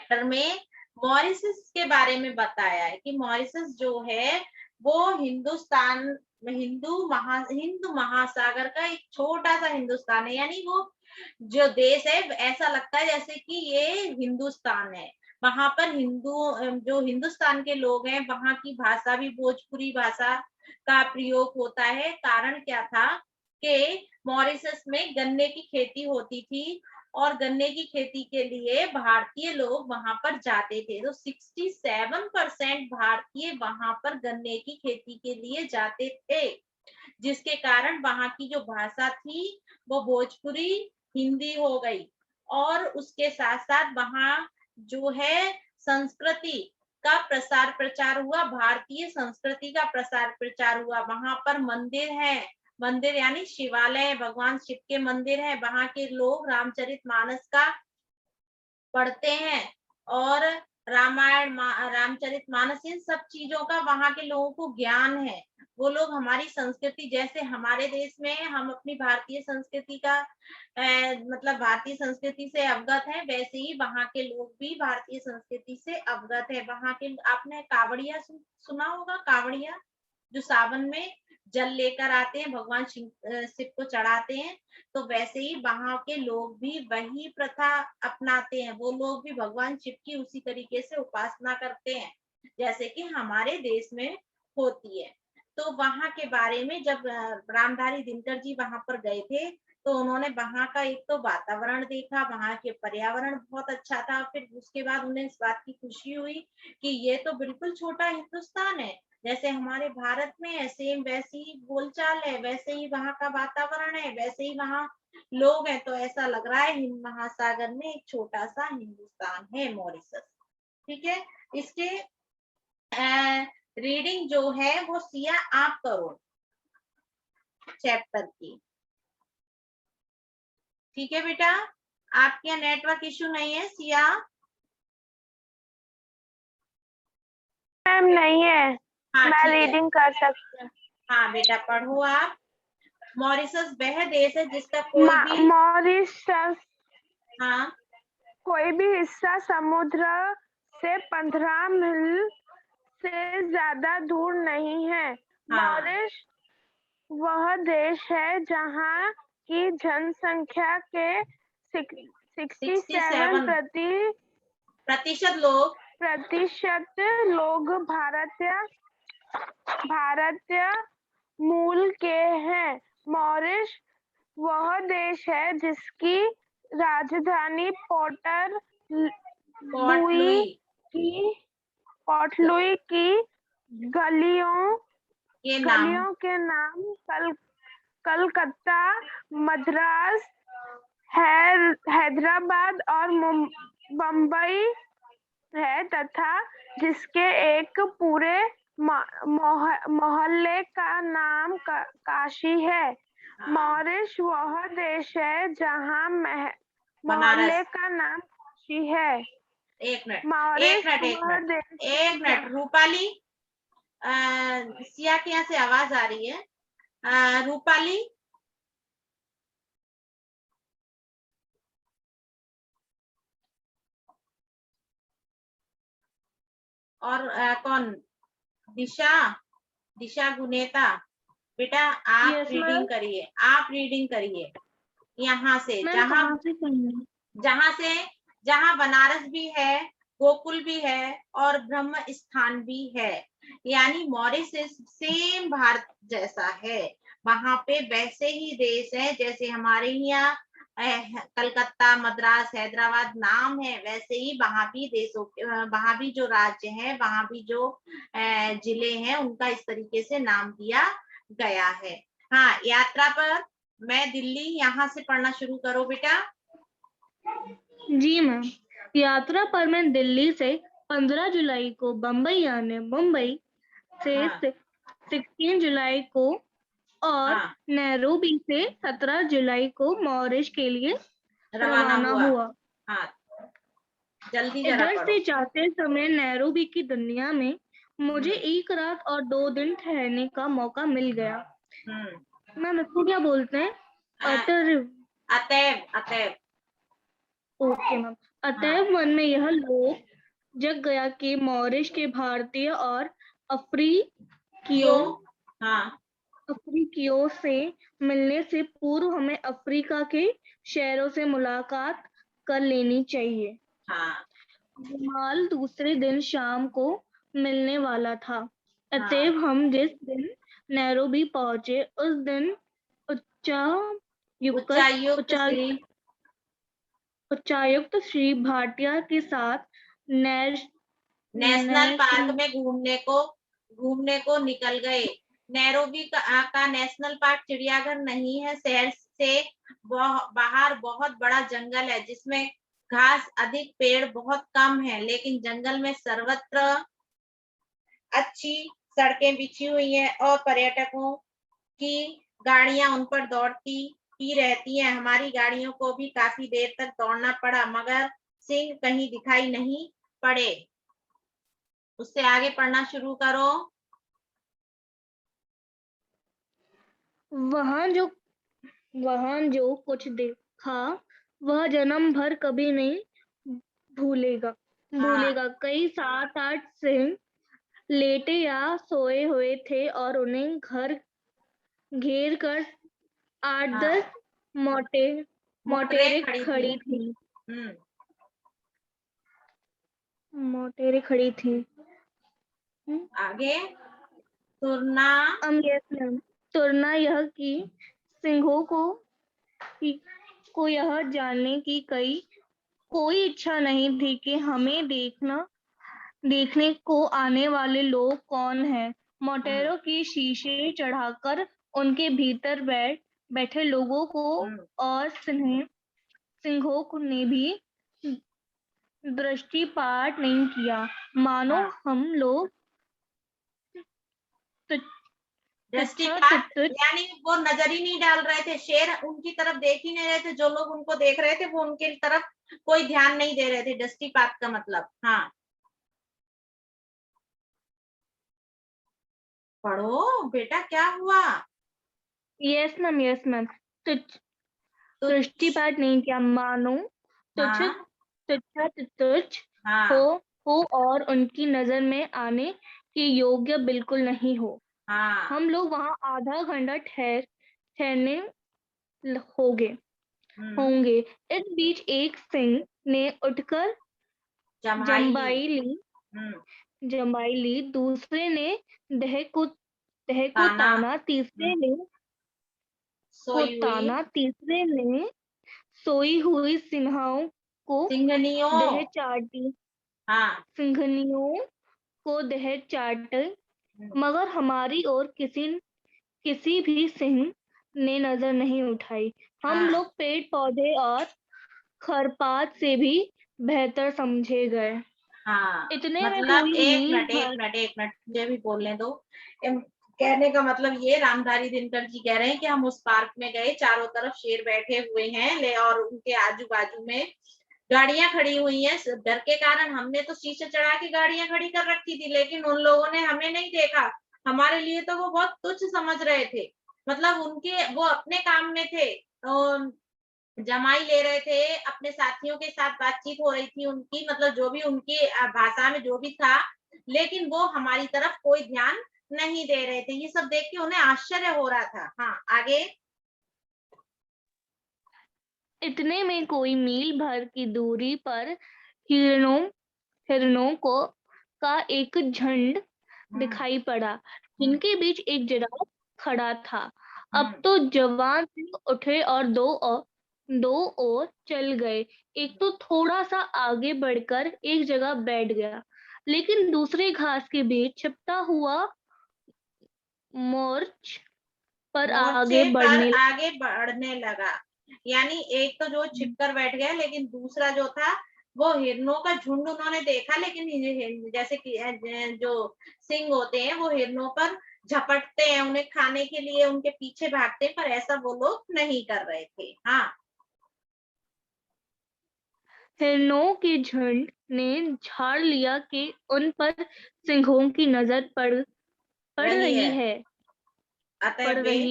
Chapter में Mauritius के बारे में बताया है कि मॉरिशस जो है वो हिंद महासागर का एक छोटा सा हिंदुस्तान है। यानी वो जो देश है ऐसा लगता है जैसे कि ये हिंदुस्तान है। वहां पर जो हिंदुस्तान के लोग हैं वहां की भाषा भी भोजपुरी भाषा का प्रयोग होता है। कारण क्या था कि मॉरिशस में गन्ने की खेती होती थी और गन्ने की खेती के लिए भारतीय लोग वहां पर जाते थे। तो 67% भारतीय वहां पर गन्ने की खेती के लिए जाते थे, जिसके कारण वहां की जो भाषा थी वो भोजपुरी हिंदी हो गई। और उसके साथ साथ वहां जो है संस्कृति का प्रसार प्रचार हुआ, भारतीय संस्कृति का प्रसार प्रचार हुआ। वहां पर मंदिर है, मंदिर यानी शिवालय, भगवान शिव के मंदिर है। वहां के लोग रामचरितमानस का पढ़ते हैं और रामचरितमानस इन सब चीजों का वहां के लोगों को ज्ञान है। वो लोग हमारी संस्कृति, जैसे हमारे देश में हम अपनी भारतीय संस्कृति का मतलब भारतीय संस्कृति से अवगत है, वैसे ही वहां के लोग भी भारतीय संस्कृति से अवगत है। वहां के आपने कावड़िया सुना होगा, कावड़िया जो सावन में जल लेकर आते हैं, भगवान शिव को चढ़ाते हैं। तो वैसे ही वहां के लोग भी वही प्रथा अपनाते हैं। वो लोग भी भगवान शिव की उसी तरीके से उपासना करते हैं जैसे कि हमारे देश में होती है। तो वहां के बारे में जब रामधारी दिनकर जी वहां पर गए थे तो उन्होंने वहां का एक तो वातावरण देखा, वहां के पर्यावरण बहुत अच्छा था। फिर उसके बाद उन्हें इस बात की खुशी हुई कि ये तो बिल्कुल छोटा हिंदुस्तान है, जैसे हमारे भारत में है सेम वैसी ही बोलचाल है, वैसे ही वहां का वातावरण है, वैसे ही वहां लोग हैं। तो ऐसा लग रहा है हिंद महासागर में एक छोटा सा हिंदुस्तान है मॉरिशस। ठीक है, इसके रीडिंग जो है वो सिया आप करो चैप्टर की। ठीक है बेटा, आपके यहाँ नेटवर्क इशू नहीं है सिया? मैम नहीं है। हाँ मैं ठीक है, रीडिंग कर सकती हूँ। हाँ बेटा पढ़ो आप। मॉरिशस वह देश है जिसका कोई भी मॉरिशस हाँ कोई भी हिस्सा समुद्र से 15 मील से ज्यादा दूर नहीं है। हाँ मॉरिशस वह देश है जहाँ की जनसंख्या के 67 67 प्रतिशत लोग भारतीय मूल के हैं। मॉरिशस वह देश है जिसकी राजधानी पोर्ट लुई पोर्ट लुई की गलियों के नाम के नाम कलकत्ता, मद्रास, हैदराबाद और मुंबई है तथा जिसके एक पूरे मोहल्ले का नाम काशी है। मॉरिशस वह देश है जहाँ मोहल्ले का नाम काशी है। एक मिनट मॉरिशस एक मिनट रूपाली, सिया के यहाँ से आवाज आ रही है। रूपाली और कौन, दिशा गुनेता, बेटा आप रीडिंग करिए, आप रीडिंग करिए यहाँ से, जहाँ बनारस भी है, गोकुल भी है और ब्रह्म स्थान भी है। यानी मॉरिशस सेम भारत जैसा है। वहां पे वैसे ही देश है जैसे हमारे यहाँ कलकत्ता, मद्रास, हैदराबाद नाम है, वैसे ही वहां भी देशों वहां भी जो राज्य है, वहां भी जो जिले हैं उनका इस तरीके से नाम दिया गया है। हाँ, यात्रा पर मैं दिल्ली, यहाँ से पढ़ना शुरू करो बेटा। जी मैम। यात्रा पर मैं दिल्ली से 15 जुलाई को बम्बई आने, मुंबई से 16 जुलाई को और नैरोबी से 17 जुलाई को मॉरिशस के लिए रवाना हुआ। हाँ, जल्दी इधर से जाते समय नैरोबी की दुनिया में मुझे एक रात और 2 दिन ठहरने का मौका मिल गया। मैम इसको क्या बोलते हैं? अतैव। Okay ma'am. अतएव मन में यह लोक जग गया कि मॉरिश के भारतीय और अफ्रीकियों अफ्रीकियों से मिलने से पूर्व हमें अफ्रीका के शहरों से मुलाकात कर लेनी चाहिए। जमाल दूसरे दिन शाम को मिलने वाला था। अतएव हम जिस दिन नैरोबी पहुंचे उस दिन उच्चायुक्त श्री भाटिया के साथ नेशनल पार्क में घूमने को निकल गए। नैरोबी का नेशनल पार्क चिड़ियाघर नहीं है, शहर से बाहर बहुत बड़ा जंगल है जिसमें घास अधिक, पेड़ बहुत कम है, लेकिन जंगल में सर्वत्र अच्छी सड़कें बिछी हुई हैं और पर्यटकों की गाड़ियां उन पर दौड़ती ही रहती हैं। हमारी गाड़ियों को भी काफी देर तक दौड़ना पड़ा मगर सिंह कहीं दिखाई नहीं पड़े। उससे आगे पढ़ना शुरू करो। वहां जो कुछ देखा वह जन्म भर कभी नहीं भूलेगा। कई 7-8 सिंह लेटे या सोए हुए थे और उन्हें घेर कर 8-10 मोटेरें खड़ी थी। मोटेरें खड़ी थी। आगे तुरना यह कि सिंहों को यह जानने की कोई इच्छा नहीं थी कि हमें देखने को आने वाले लोग कौन हैं। मोटेरों की शीशे चढ़ाकर उनके भीतर बैठे लोगों को और सिंहों ने भी दृष्टिपात नहीं किया, मानो हम लोग यानी वो नजर ही नहीं डाल रहे थे, शेर उनकी तरफ देख ही नहीं रहे थे, जो लोग उनको देख रहे थे वो उनके तरफ कोई ध्यान नहीं दे रहे थे। दृष्टिपात का मतलब पढ़ो बेटा, क्या हुआ? यस मैम दृष्टिपात नहीं किया, मानो तुच्छ हो और उनकी नजर में आने के योग्य बिल्कुल नहीं हो। हम लोग वहां आधा घंटा ठहरने होंगे। इस बीच एक सिंह ने उठकर जम्बाई ली, दूसरे ने दह को ताना, तीसरे ने सोई हुई सिंघनियों को दह चाटी, मगर हमारी ओर किसी भी सिंह ने नजर नहीं उठाई। हम लोग पेड़ पौधे और खरपात से भी बेहतर समझे गए। इतने मतलब एक मिनट मुझे भी बोलने दो। कहने का मतलब ये रामधारी दिनकर जी कह रहे हैं कि हम उस पार्क में गए, चारों तरफ शेर बैठे हुए हैं और उनके आजू बाजू में गाड़ियां खड़ी हुई हैं। डर के कारण हमने तो शीशे चढ़ा के गाड़ियां खड़ी कर रखी थी, लेकिन उन लोगों ने हमें नहीं देखा। हमारे लिए तो वो बहुत तुच्छ समझ रहे थे, मतलब वो अपने काम में थे, जमाई ले रहे थे, अपने साथियों के साथ बातचीत हो रही थी उनकी, मतलब जो भी उनकी भाषा में जो भी था, लेकिन वो हमारी तरफ कोई ध्यान नहीं दे रहे थे। ये सब देख के उन्हें आश्चर्य हो रहा था। आगे। इतने में कोई मील भर की दूरी पर हिरणों का एक झुंड दिखाई पड़ा, जिनके बीच एक जिराफ खड़ा था। अब तो जवान सिंह उठे और दो और चल गए। एक तो थोड़ा सा आगे बढ़कर एक जगह बैठ गया, लेकिन दूसरे घास के बीच छिपता हुआ मोर्च पर आगे बढ़ने लगा। यानी एक तो जो छिपकर बैठ गया, लेकिन दूसरा जो था वो हिरणों का झुंड उन्होंने देखा, लेकिन जैसे कि जो सिंह होते हैं वो हिरणों पर झपटते हैं, उन्हें खाने के लिए उनके पीछे भागते हैं, पर ऐसा वो लोग नहीं कर रहे थे। हिरणों के झुंड ने झाड़ लिया कि उन पर सिंहों की नजर पड़ रही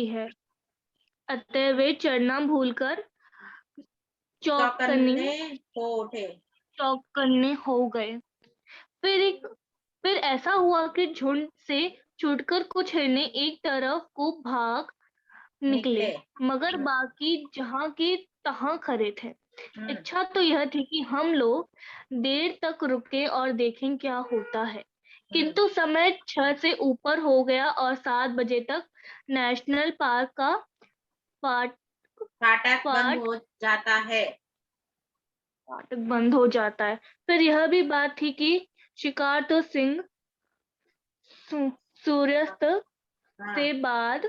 है। अतः वे चढ़ना भूलकर चौकन्ने हो उठे। चौकन्ने हो गए। फिर ऐसा हुआ कि झुंड से छूटकर कुछ हिरने एक तरफ को भाग निकले, निकले। मगर बाकी जहां के तहां खड़े थे। इच्छा तो यह थी कि हम लोग देर तक रुके और देखें क्या होता है, किंतु समय 6 से ऊपर हो गया और 7 बजे तक नेशनल पार्क का फाटक बंद फाट हो जाता है। फाटक बंद हो जाता है। फिर यह भी बात थी कि शिकार तो सिंह सूर्यास्त हाँ, से बाद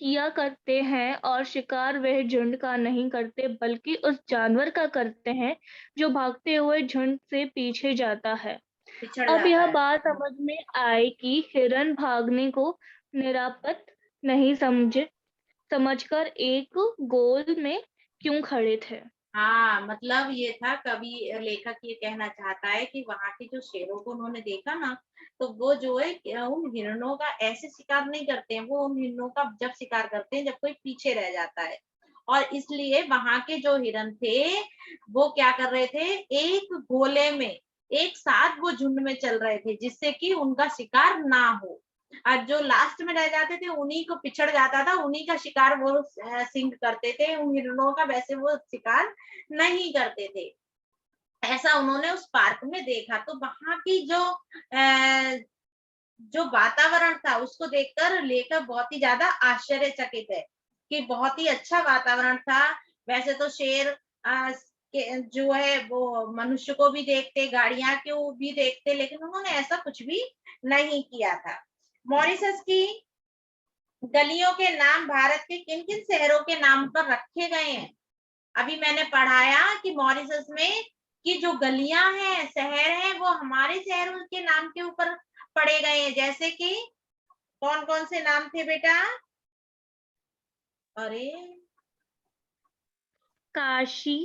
किया करते हैं और शिकार वह झुंड का नहीं करते बल्कि उस जानवर का करते हैं जो भागते हुए झुंड से पीछे जाता है। पिछड़ अब जाता यह है। बात समझ में आई कि हिरन भागने को निरापद नहीं समझकर एक गोल में क्यों खड़े थे। हाँ, मतलब ये था, कवि लेखक ये कहना चाहता है कि वहां के जो शेरों को उन्होंने देखा ना, तो वो जो है उन हिरणों का ऐसे शिकार नहीं करते हैं, वो उन हिरणों का जब शिकार करते हैं जब कोई पीछे रह जाता है। और इसलिए वहां के जो हिरण थे वो क्या कर रहे थे, एक गोले में एक साथ वो झुंड में चल रहे थे, जिससे कि उनका शिकार ना हो। और जो लास्ट में रह जाते थे उन्हीं को पिछड़ जाता था, उन्हीं का शिकार वो सिंह करते थे, उन हिरणों का वैसे वो शिकार नहीं करते थे। ऐसा उन्होंने उस पार्क में देखा। तो वहां की जो वातावरण था उसको देखकर लेखक बहुत ही ज्यादा आश्चर्यचकित है कि बहुत ही अच्छा वातावरण था। वैसे तो शेर जो है वो मनुष्य को भी देखते, गाड़ियां को भी देखते, लेकिन उन्होंने ऐसा कुछ भी नहीं किया था। मॉरिशस की गलियों के नाम भारत के किन किन शहरों के नाम पर रखे गए हैं? अभी मैंने पढ़ाया कि मॉरिशस में की जो गलियां हैं, शहर हैं, वो हमारे शहरों के नाम के ऊपर पड़े गए हैं। जैसे कि कौन कौन से नाम थे बेटा? अरे काशी,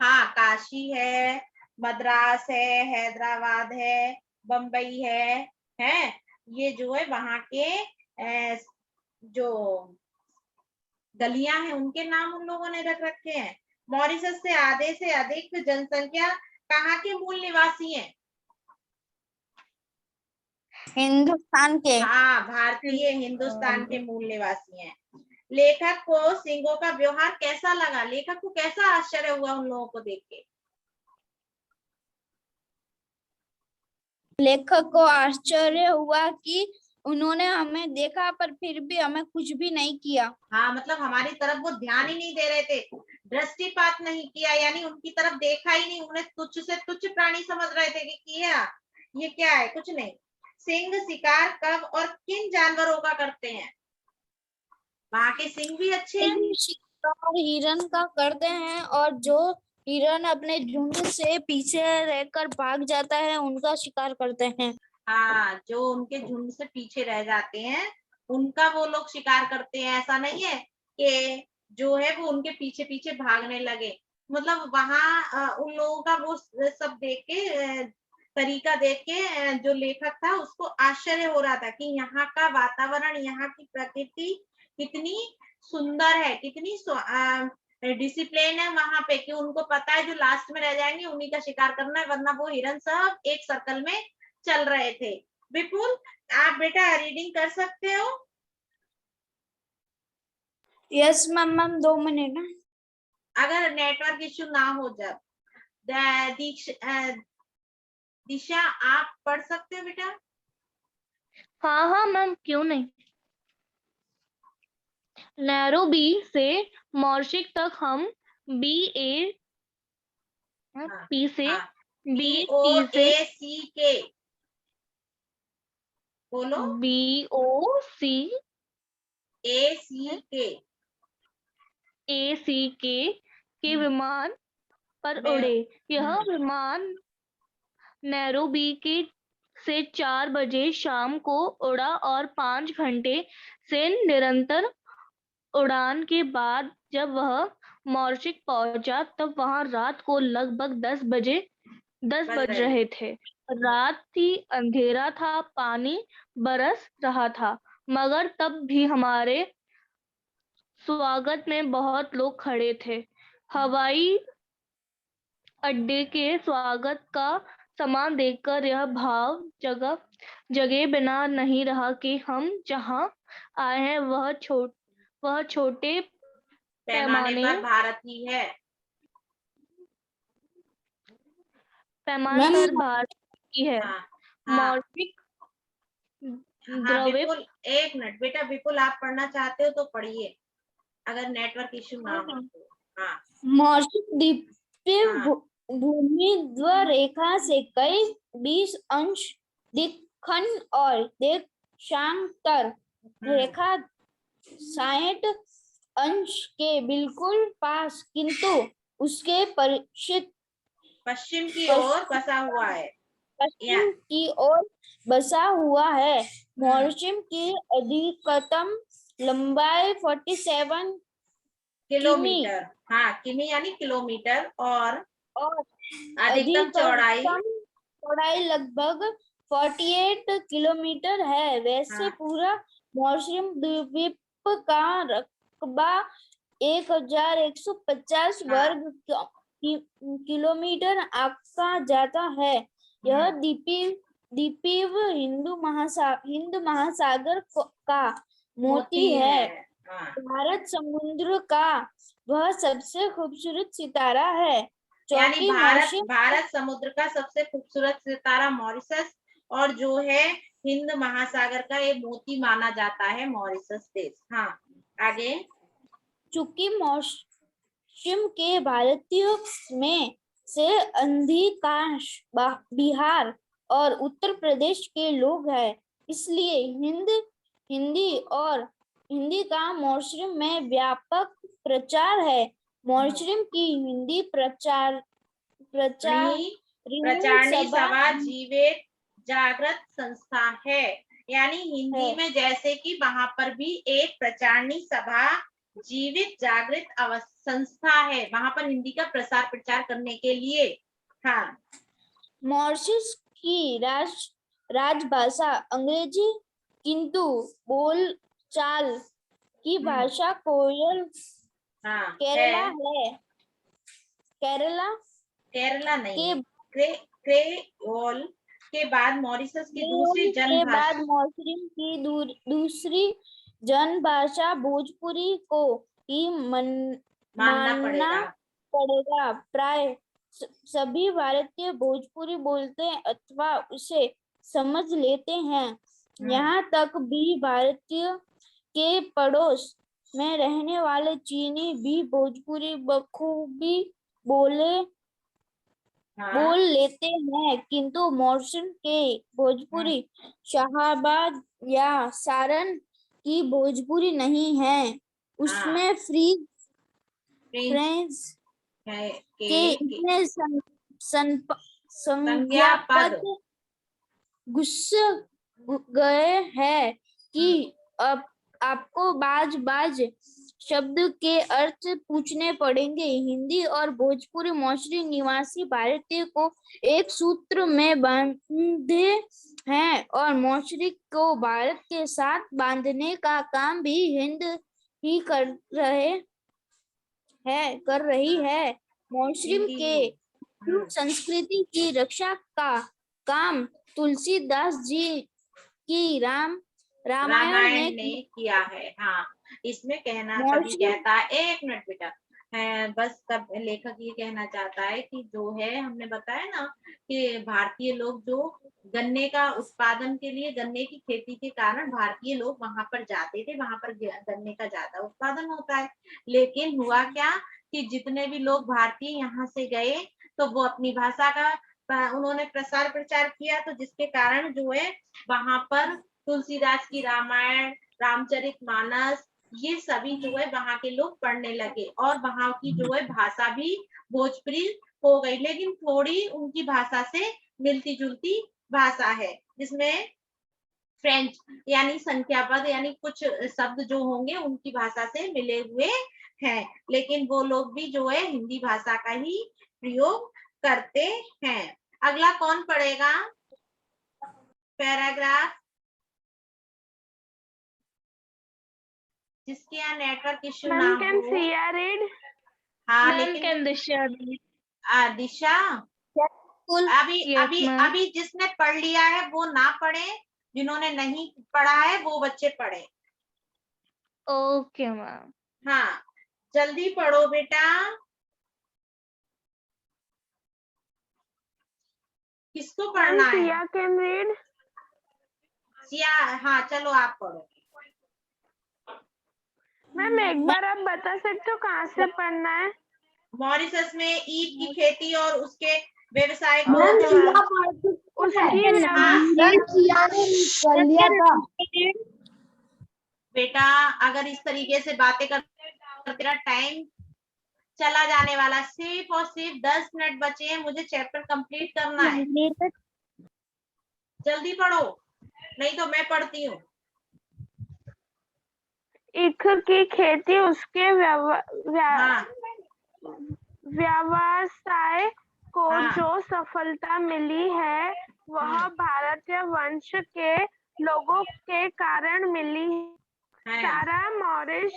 हाँ, काशी है, मद्रास है, हैदराबाद है, बम्बई है। ये जो है वहां के जो गलियां हैं उनके नाम उन लोगों ने रख रखे हैं। मॉरिशस से आधे से अधिक जनसंख्या कहाँ के मूल निवासी हैं? हिंदुस्तान के। हाँ, भारतीय हिंदुस्तान के मूल निवासी हैं। लेखक को सिंहों का व्यवहार कैसा लगा? लेखक को कैसा आश्चर्य हुआ उन लोगों को देख के? लेखक को आश्चर्य हुआ कि उन्होंने हमें देखा पर फिर भी हमें कुछ भी नहीं किया। हाँ, मतलब हमारी तरफ वो ध्यान ही नहीं दे रहे थे, दृष्टिपात नहीं किया, यानी उनकी तरफ देखा ही नहीं, उन्हें तुच्छ से तुच्छ प्राणी समझ रहे थे कि किया ये क्या है, कुछ नहीं। सिंह शिकार कब और किन जानवरों का करते हैं? वहां के सिंह भी अच्छे हैं। शिकार हिरन का करते हैं और जो हिरन अपने झुंड से पीछे रहकर भाग जाता है उनका शिकार करते हैं। हाँ, जो उनके झुंड से पीछे रह जाते हैं उनका वो लोग शिकार करते हैं। ऐसा नहीं है कि जो है वो उनके पीछे पीछे भागने लगे। मतलब वहां उन लोगों का वो सब देख के तरीका देख के जो लेखक था उसको आश्चर्य हो रहा था कि यहाँ का वातावरण, यहाँ की प्रकृति कितनी सुंदर है, कितनी डिसिप्लिन है वहां पे, कि उनको पता है जो लास्ट में रह जाएंगे उन्हीं का शिकार करना है, वरना वो हिरन सब एक सर्कल में चल रहे थे। विपुल, आप बेटा रीडिंग कर सकते हो? Yes ma'am 2 minute. अगर नेटवर्क इश्यू ना हो जब। दिशा, आप पढ़ सकते हो बेटा? हाँ हाँ मैम, क्यों नहीं। नैरोबी से मॉरिशस तक हम बी ए हाँ, पी से हाँ, बी सी से BOACK बोलो। BOC ACK AC के विमान पर में उड़े। यह विमान नैरोबी के से 4 बजे शाम को उड़ा और 5 घंटे से निरंतर उड़ान के बाद जब वह मॉरिशस पहुंचा तब वहां रात को लगभग 10 बज रहे थे। रात थी, अंधेरा था, पानी बरस रहा था, मगर तब भी हमारे स्वागत में बहुत लोग खड़े थे। हवाई अड्डे के स्वागत का सामान देखकर यह भाव जगह बिना नहीं रहा कि हम जहाँ आए हैं वह छोटे पैमाने पर भारत ही है। पैमाने मैम पर भारत की है। हाँ हाँ मौलिक हाँ द्रव्य विपुल, एक मिनट बेटा, विपुल आप पढ़ना चाहते हो तो पढ़िए, अगर नेटवर्क इश्यू ना हो तो। हाँ मौर्षिक द्वीपीय हाँ भूमि रेखा से कई 20 अंश दिक्खंड और देशांतर रेखा 60 अंश के बिल्कुल पास, किंतु उसके पश्चिम की ओर बसा हुआ है। पश्चिम की ओर बसा हुआ है। मौर्सिम की अधिकतम लंबाई 47 किलोमीटर, हाँ किमी यानी किलोमीटर, और अधिकतम चौड़ाई लगभग 48 किलोमीटर है। वैसे पूरा मौर्सिम द्वीप का रकबा 1150 वर्ग किलोमीटर आंका जाता है। यह द्वीप हिंद महासागर का मोती है। भारत समुद्र का वह सबसे खूबसूरत सितारा है। यानी भारत समुद्र का सबसे खूबसूरत सितारा मॉरिशस, और जो है हिंद महासागर का एक मोती माना जाता है मॉरिशस देश। हाँ आगे। चूंकि मौसम के भारतीयों में से अधिकांश बिहार और उत्तर प्रदेश के लोग हैं, इसलिए हिंदी का मौसम में व्यापक प्रचार है। मौसम की हिंदी प्रचारणी सभा जीवित जागृत संस्था है। यानी हिंदी में जैसे कि वहां पर भी एक प्रचारणी सभा जीवित जागृत संस्था है, वहां पर हिंदी का प्रसार प्रचार करने के लिए। हाँ मॉरिशस की राजभाषा अंग्रेजी, किंतु बोलचाल की भाषा केरला है। केरला नहीं, क्रेओल के बाद मॉरिशस की दूसरी जनभाषा भोजपुरी को ही मानना पड़ेगा। प्राय सभी भारतीय भोजपुरी बोलते हैं अथवा उसे समझ लेते हैं। यहाँ तक भी भारतीय के पड़ोस में रहने वाले चीनी भी भोजपुरी बखूबी बोल लेते हैं, किंतु मौसम के भोजपुरी शाहबाद या सारण की भोजपुरी नहीं है। उसमें फ्रेंच के इतने संज्ञा पद घुस गए हैं कि अब आपको बाज शब्द के अर्थ पूछने पड़ेंगे। हिंदी और भोजपुरी मौसरी निवासी भारतीय को एक सूत्र में बांधे हैं, और मौसरी को भारत के साथ बांधने का काम भी हिंद ही कर रही है। मौसरी के संस्कृति की रक्षा का काम तुलसीदास जी की रामायण ने किया है। हाँ इसमें कभी कहता है, एक मिनट बेटा, बस तब लेखक ये कहना चाहता है कि जो है हमने बताया ना कि भारतीय लोग जो गन्ने का उत्पादन के लिए, गन्ने की खेती के कारण भारतीय लोग वहां पर जाते थे, वहां पर गन्ने का ज्यादा उत्पादन होता है। लेकिन हुआ क्या कि जितने भी लोग भारतीय यहाँ से गए तो वो अपनी भाषा का उन्होंने प्रसार प्रचार किया, तो जिसके कारण जो है वहां पर तुलसीदास की रामायण, रामचरितमानस, ये सभी जो है वहां के लोग पढ़ने लगे, और वहां की जो है भाषा भी भोजपुरी हो गई, लेकिन थोड़ी उनकी भाषा से मिलती जुलती भाषा है, जिसमें फ्रेंच यानी संख्या पद यानी कुछ शब्द जो होंगे उनकी भाषा से मिले हुए हैं, लेकिन वो लोग भी जो है हिंदी भाषा का ही प्रयोग करते हैं। अगला कौन पढ़ेगा पैराग्राफ, जिसके यहाँ नेटवर्क इश्यू ना हो? Can Sia read? हाँ लेकिन दिशा, अभी Yes, अभी ma'am. अभी जिसने पढ़ लिया है वो ना पढ़े, जिन्होंने नहीं पढ़ा है वो बच्चे पढ़े। Okay, ma'am. हाँ, जल्दी पढ़ो बेटा। किसको पढ़ना है? Siya can read. सिया, हाँ चलो आप पढ़ो। मैम एक बार आप बता सकते हो कहाँ से पढ़ना है? मॉरिशस में ईख की खेती और उसके व्यवसाय को उसकी बेटा अगर इस तरीके से बातें कर तेरा टाइम चला जाने वाला। सिर्फ और सिर्फ 10 मिनट बचे हैं, मुझे चैप्टर कंप्लीट करना है। जल्दी पढ़ो, नहीं तो मैं पढ़ती हूँ। ईख की खेती उसके हाँ व्यवसाय को हाँ। जो सफलता मिली है वह भारतीय वंश के लोगों के कारण मिली है। सारा मॉरिश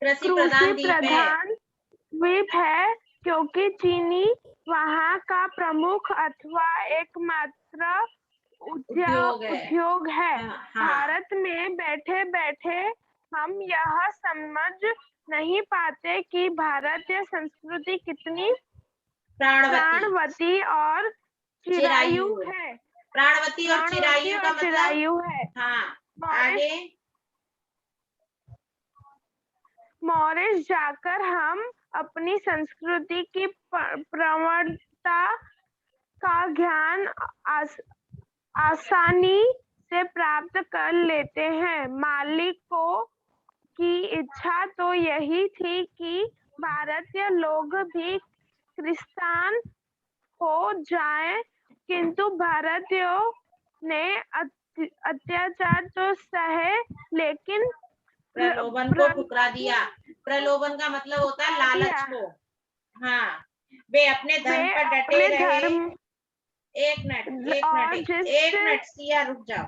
कृषि कृषि प्रधान द्वीप है। प्रधान द्वीप है क्योंकि चीनी वहाँ का प्रमुख अथवा एकमात्र उद्योग है। हाँ। भारत में बैठे बैठे हम यह समझ नहीं पाते कि भारतीय संस्कृति कितनी प्राणवती और चिरायु है। प्राणवती और चिरायु का मतलब चिरायु है। हाँ, आगे मॉरिश जाकर हम अपनी संस्कृति की प्रवणता का ज्ञान आसानी से प्राप्त कर लेते हैं। मालिकों की इच्छा तो यही थी कि भारतीय लोग भी क्रिश्चियन हो जाएं, किंतु भारतीयों ने अत्याचार तो सहे लेकिन प्रलोभन को ठुकरा दिया। प्रलोभन का मतलब होता है लालच को। हाँ, वे अपने धन पर डटे रहे। एक मिनट सिया रुक जाओ।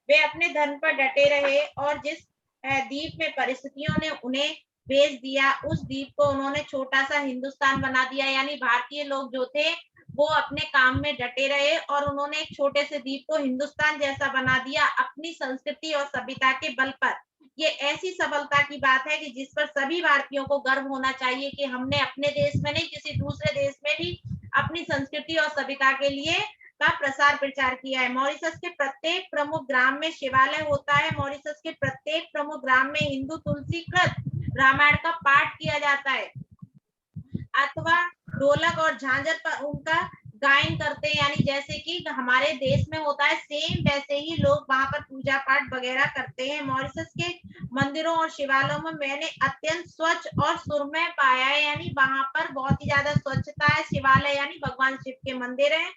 वे अपने धन पर डटे रहे और जिस द्वीप में परिस्थितियों ने उन्हें भेज दिया उस द्वीप को उन्होंने छोटा सा हिंदुस्तान बना दिया। यानी भारतीय लोग जो थे वो अपने काम में डटे रहे और उन्होंने एक छोटे से द्वीप को हिंदुस्तान जैसा बना दिया अपनी संस्कृति और सभ्यता के बल पर। ये ऐसी सफलता की बात है कि जिस पर सभी भारतीयों को गर्व होना चाहिए कि हमने अपने देश में नहीं किसी दूसरे देश में भी अपनी संस्कृति और सभ्यता के लिए का प्रसार प्रचार किया है। मॉरिशस के प्रत्येक प्रमुख ग्राम में शिवालय होता है। मॉरिशस के प्रत्येक प्रमुख ग्राम में हिंदू तुलसी कृत रामायण का पाठ किया जाता है अथवा ढोलक और झांझर पर उनका गायन करते हैं। यानी जैसे कि हमारे देश में होता है सेम वैसे ही लोग वहां पर पूजा पाठ वगैरह करते हैं। मॉरिशस के मंदिरों और शिवालयों में मैंने अत्यंत स्वच्छ और सुरमय पाया है। यानी वहां पर बहुत ही ज्यादा स्वच्छता है। शिवालय यानी भगवान शिव के मंदिर है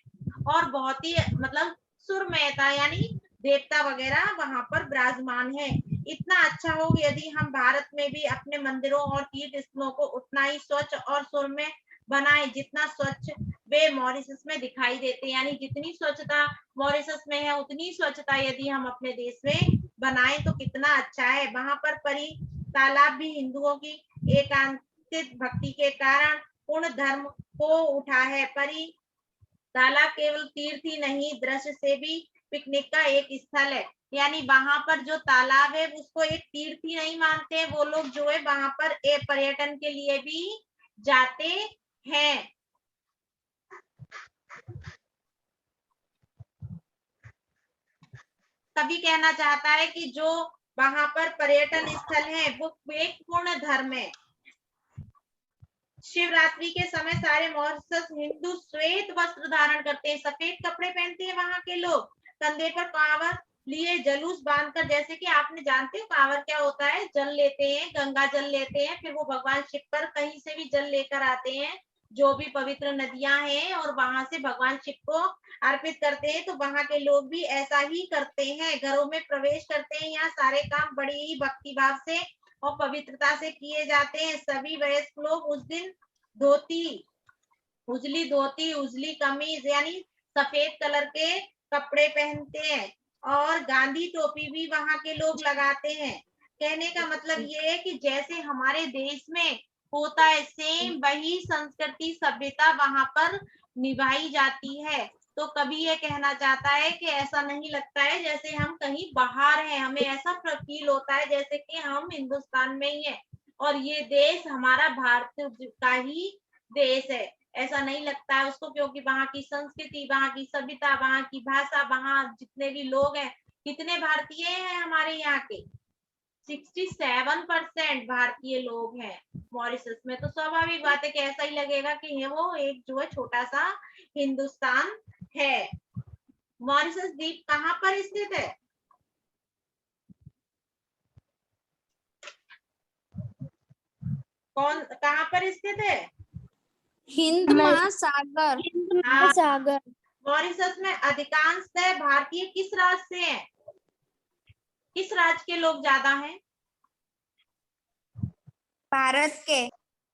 और बहुत ही मतलब सुरमयता यानी देवता वगैरह वहां पर विराजमान है। इतना अच्छा हो यदि हम भारत में भी अपने मंदिरों और तीर्थ स्थलों को उतना ही स्वच्छ और सुरमय बनाए जितना स्वच्छ वे मॉरिशस में दिखाई देते हैं। यानी जितनी स्वच्छता मॉरिशस में है उतनी स्वच्छता यदि हम अपने देश में बनाए तो कितना अच्छा है। वहां पर परी तालाब भी हिंदुओं की एकांतिक भक्ति के कारण पूर्ण धर्म को उठा है। परी तालाब केवल तीर्थ ही नहीं दृश्य से भी पिकनिक का एक स्थल है। यानी वहां पर जो तालाब है उसको एक तीर्थ ही नहीं मानते वो लोग जो है वहां पर एक पर्यटन के लिए भी जाते हैं। कभी कहना चाहता है कि जो वहां पर पर्यटन स्थल है वो एक पूर्ण धर्म है। शिवरात्रि के समय सारे मॉरिशस हिंदू श्वेत वस्त्र धारण करते हैं, सफेद कपड़े पहनते हैं वहां के लोग। कंधे पर कांवर लिए जलूस बांधकर, जैसे कि आपने जानते हो कांवर क्या होता है, जल लेते हैं, गंगा जल लेते हैं, फिर वो भगवान शिव पर कहीं से भी जल लेकर आते हैं जो भी पवित्र नदियां हैं और वहां से भगवान शिव को अर्पित करते हैं। तो वहां के लोग भी ऐसा ही करते हैं, घरों में प्रवेश करते हैं। यहाँ सारे काम बड़ी ही भक्ति भाव से और पवित्रता से किए जाते हैं। सभी वयस्क लोग उस दिन उजली धोती उजली कमीज यानी सफेद कलर के कपड़े पहनते हैं और गांधी टोपी भी वहां के लोग लगाते हैं। कहने का मतलब ये है कि जैसे हमारे देश में होता है, सेम वही संस्कृति सभ्यता वहां पर निभाई जाती है। तो कभी ये कहना चाहता है कि ऐसा नहीं लगता है जैसे हम कहीं बाहर हैं, हमें ऐसा फील होता है जैसे कि हम हिंदुस्तान में ही हैं और ये देश हमारा भारत का ही देश है। ऐसा नहीं लगता है उसको, क्योंकि वहां की संस्कृति, वहां की सभ्यता, वहां की भाषा, वहां जितने भी लोग हैं, कितने भारतीय हैं हमारे यहाँ के, 67% भारतीय लोग हैं मॉरिशस में। तो स्वाभाविक बात है कि ऐसा ही लगेगा कि वो एक जो है छोटा सा हिंदुस्तान है। मॉरिशस द्वीप कहाँ पर स्थित है? कहाँ पर स्थित है? हिंद महासागर। हाँ, सागर। मॉरिशस में अधिकांशतः भारतीय किस राज्य से हैं? किस राज्य के लोग ज्यादा हैं? भारत के।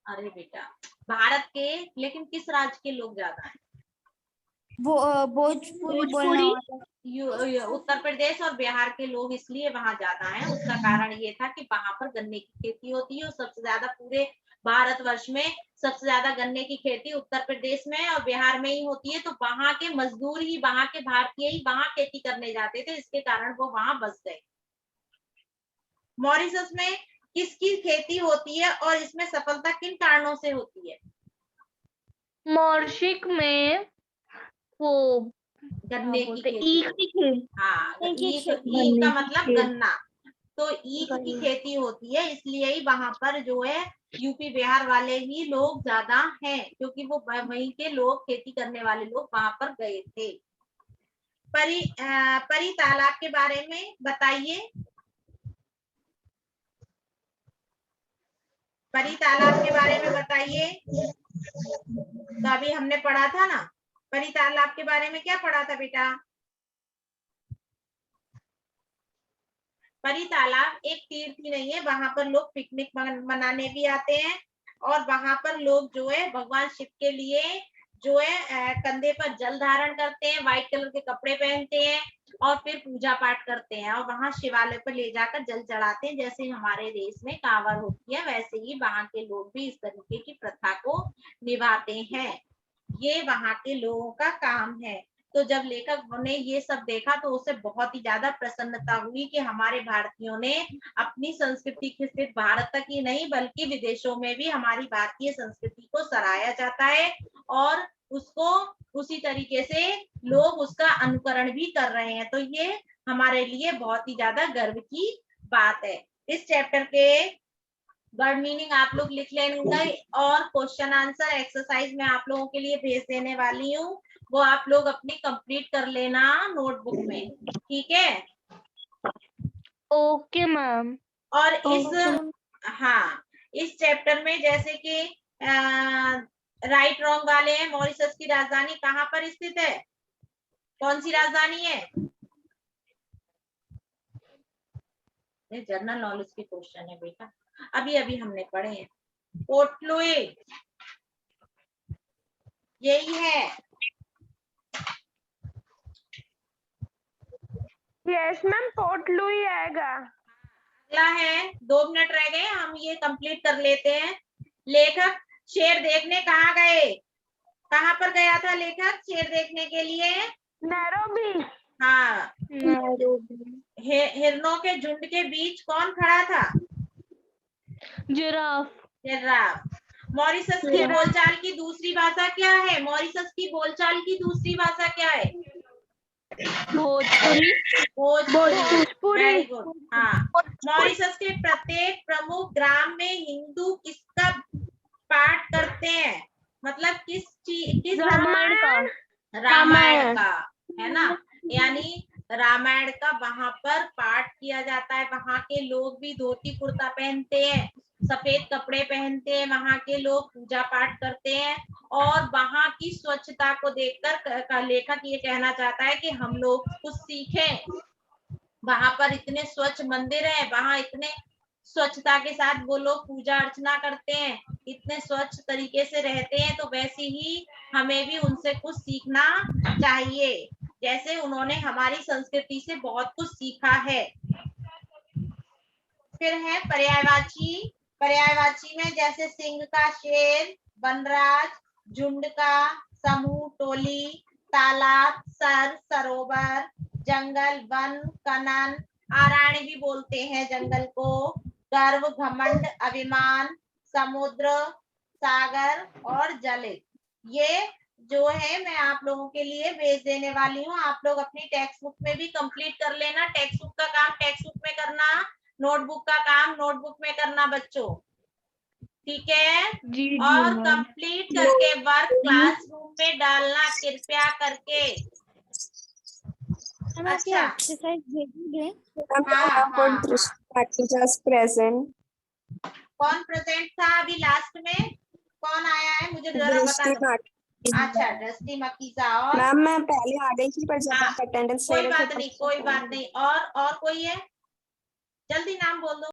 अरे बेटा, भारत के, लेकिन किस राज्य के लोग ज्यादा हैं? भोजपुरी बोलने वाले। उत्तर प्रदेश और बिहार के लोग इसलिए वहां ज्यादा हैं। उसका कारण ये था कि वहां पर गन्ने की खेती होती है और सबसे ज्यादा पूरे भारतवर्ष में सबसे ज्यादा गन्ने की खेती उत्तर प्रदेश में और बिहार में ही होती है। तो वहां के मजदूर ही, वहां के भारतीय ही वहां खेती करने जाते थे, इसके कारण वो वहां बस गए। मॉरिशस में किसकी खेती होती है और इसमें सफलता किन कारणों से होती है? मॉरिशस में वो गन्ने की खेती। हाँ, ईख का मतलब गन्ना। तो ईख की खेती होती है, इसलिए ही वहां पर जो है यूपी बिहार वाले ही लोग ज्यादा हैं, क्योंकि वो वहीं के लोग, खेती करने वाले लोग वहां पर गए थे। परी तालाब के बारे में बताइए। परी तालाब के बारे में बताइए। तो अभी हमने पढ़ा था ना, परी तालाब के बारे में क्या पढ़ा था बेटा? परी तालाब एक तीर्थ ही नहीं है, वहां पर लोग पिकनिक मनाने भी आते हैं और वहां पर लोग जो है भगवान शिव के लिए जो है कंधे पर जल धारण करते हैं, व्हाइट कलर के कपड़े पहनते हैं और फिर पूजा पाठ करते हैं और वहां शिवालय पर ले जाकर जल चढ़ाते हैं। जैसे हमारे देश में कांवड़ होती है, वैसे ही वहां के लोग भी इस तरीके की प्रथा को निभाते हैं। ये वहां के लोगों का काम है। तो जब लेखक ने ये सब देखा तो उसे बहुत ही ज्यादा प्रसन्नता हुई कि हमारे भारतीयों ने अपनी संस्कृति की सिर्फ भारत तक ही नहीं बल्कि विदेशों में भी हमारी भारतीय संस्कृति को सराहा जाता है और उसको उसी तरीके से लोग उसका अनुकरण भी कर रहे हैं। तो ये हमारे लिए बहुत ही ज्यादा गर्व की बात है। इस चैप्टर के वर्ड मीनिंग आप लोग लिख लेंगे और क्वेश्चन आंसर एक्सरसाइज में आप लोगों के लिए भेज देने वाली हूँ, वो आप लोग अपनी कंप्लीट कर लेना नोटबुक में, ठीक है? Okay ma'am. और इस चैप्टर में जैसे कि राइट रॉन्ग वाले हैं। मॉरिशस की राजधानी कहाँ पर स्थित है? कौन सी राजधानी है? ये जनरल नॉलेज के क्वेश्चन है बेटा, अभी अभी हमने पढ़े हैं। पोर्ट लुई यही है। यस मैम, पोर्ट लुई आएगा। अगला है, 2 मिनट रह गए, हम ये कंप्लीट कर लेते हैं। लेखक शेर देखने कहाँ गए? कहाँ पर गया था लेखक शेर देखने के लिए? नैरोबी। हाँ, हिरणों के झुंड के बीच कौन खड़ा था? जिराफ। जिराफ। मॉरिशस की बोलचाल की दूसरी भाषा क्या है? मॉरिशस की बोलचाल की दूसरी भाषा क्या है? भोजपुरी। भोजपुरी। Very good. हाँ, मॉरिशस के प्रत्येक प्रमुख ग्राम में हिंदू किसका पाठ करते हैं? मतलब किस रामायण का। रामायण का, है ना? यानी रामायण का वहां पर पाठ किया जाता है। वहां के लोग भी धोती कुर्ता पहनते हैं, सफेद कपड़े पहनते हैं, वहां के लोग पूजा पाठ करते हैं और वहां की स्वच्छता को देखकर लेखक ये कहना चाहता है कि हम लोग कुछ सीखें। वहां पर इतने स्वच्छ मंदिर है, वहां इतने स्वच्छता के साथ वो लोग पूजा अर्चना करते हैं, इतने स्वच्छ तरीके से रहते हैं, तो वैसे ही हमें भी उनसे कुछ सीखना चाहिए, जैसे उन्होंने हमारी संस्कृति से बहुत कुछ सीखा है। फिर है पर्यायवाची पर्यायवाची में जैसे सिंह का शेर, वनराज, झुंड का, समूह, टोली, तालाब, सर, सरोवर, जंगल, वन, कनन, आरण्य भी बोलते हैं जंगल को, गर्व, घमंड, अभिमान, समुद्र, सागर और जल। ये जो है मैं आप लोगों के लिए भेज देने वाली हूँ। आप लोग अपनी टेक्स्ट बुक में भी कंप्लीट कर लेना। टेक्स्ट बुक का काम टेक्स्ट बुक में करना, नोटबुक का काम नोटबुक में करना बच्चों, ठीक है। जी जी और मैम। कंप्लीट करके वर्क क्लासरूम में डालना कृपया करके। हम आपकी अच्छा, एक्सरसाइज भेजेंगे। प्रेजेंट कौन प्रेजेंट था अभी लास्ट में? कौन आया है मुझे जरा बता दो। अच्छा, दृष्टि मकीजा। और मैम मैं पहले आ गई थी पर जब हाँ, आप अटेंडेंस ले कोई रहे थे बात नहीं, कोई बात नहीं। और कोई है? जल्दी नाम बोल दो।